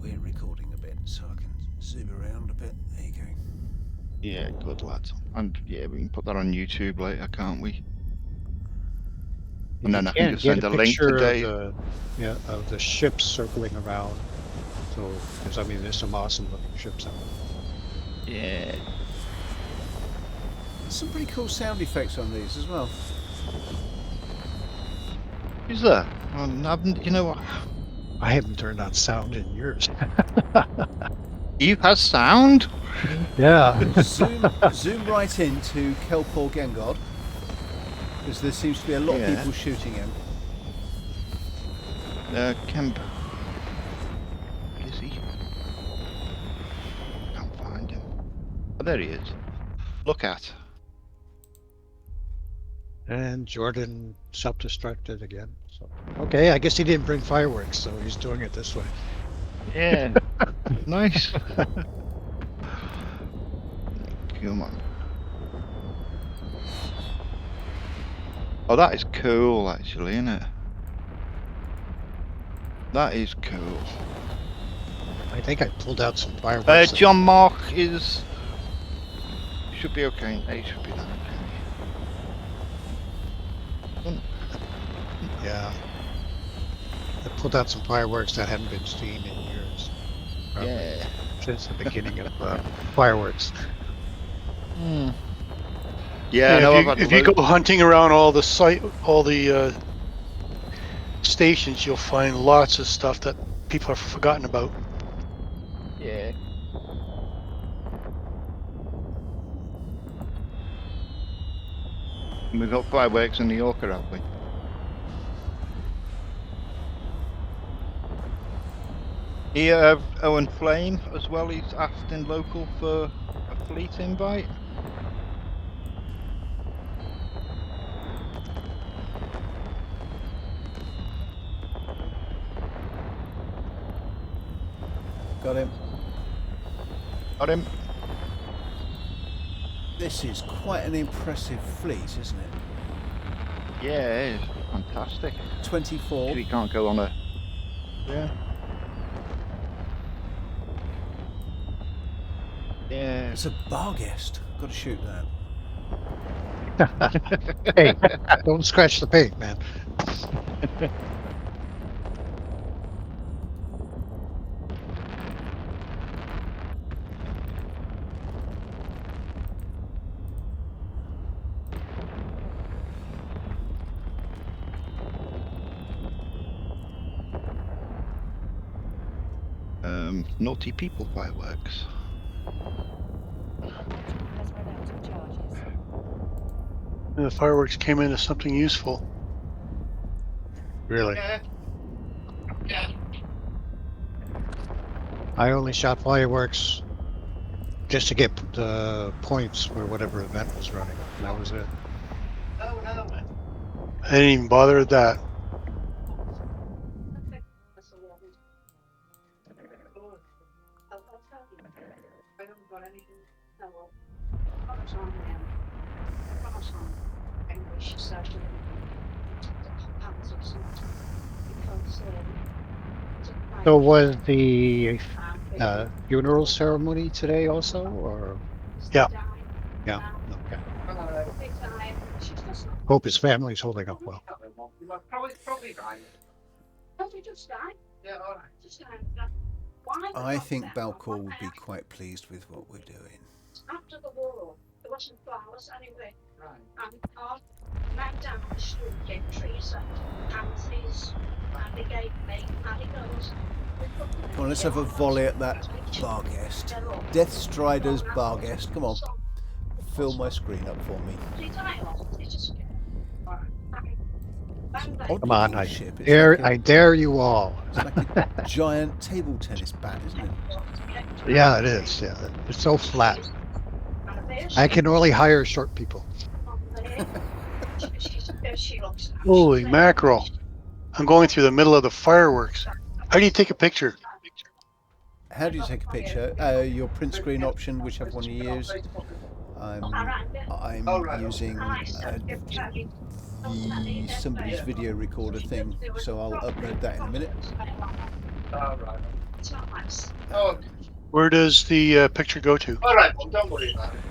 we're recording a bit, so I can zoom around a bit. There you go. Yeah, good lads. And yeah, we can put that on YouTube later, can't we? And then I can just get send a link to picture of Dave. the ships circling around. So, because I mean, there's some awesome looking ships out Yeah. There's some pretty cool sound effects on these as well. Is there? You know what? I haven't turned on sound in years. You has sound? Yeah. Zoom right into Kelpor Gengod, because there seems to be a lot of people shooting him. Kemp. Where is he? Can't find him. Oh, there he is. Look at. And Jordan self-destructed again. So okay, I guess he didn't bring fireworks, so he's doing it this way. Yeah. Nice. Come on. Oh, that is cool, actually, isn't it? That is cool. I think I pulled out some fireworks. John Mark is... Should be okay. He should be that okay. Yeah. I pulled out some fireworks that hadn't been seen in years. Probably Yeah. since the beginning of fireworks. Hmm. Yeah, no, if you go hunting around all the stations, you'll find lots of stuff that people have forgotten about. Yeah. We've got fireworks in New Yorker, have we? Here, Owen Flame as well. He's asked in local for a fleet invite. Got him. Got him. This is quite an impressive fleet, isn't it? Yeah, it is fantastic. 24. He can't go on a. Yeah. Yeah. It's a Barghest. Got to shoot that. Hey, don't scratch the paint, man. Naughty people fireworks. And the fireworks came into something useful. Really? Yeah. I only shot fireworks just to get the points for whatever event was running. And that was it. Oh no. I didn't even bother with that. So was the funeral ceremony today also, or? Yeah. Yeah. Okay. Hope his family's holding up well. Probably right. Yeah, all right. I think Balcor would be quite pleased with what we're doing. After the war, there wasn't flowers anyway. Right. And our man down the street gave trees and pansies, and they gave me marigolds. Come on, let's have a volley at that Barghest. Death Strider's Barghest. Come on. Fill my screen up for me. Come on, I Ship. It's dare, like a- I dare you all. It's like a giant table tennis bat, isn't it? Yeah, it is. Yeah, it's so flat. I can only hire short people. Holy mackerel. I'm going through the middle of the fireworks. How do you take a picture? How do you take a picture? Your print screen option, whichever one you use. I'm using somebody's video recorder thing, so I'll upload that in a minute. All right. It's not nice. Where does the picture go to? All right, well, don't worry about it.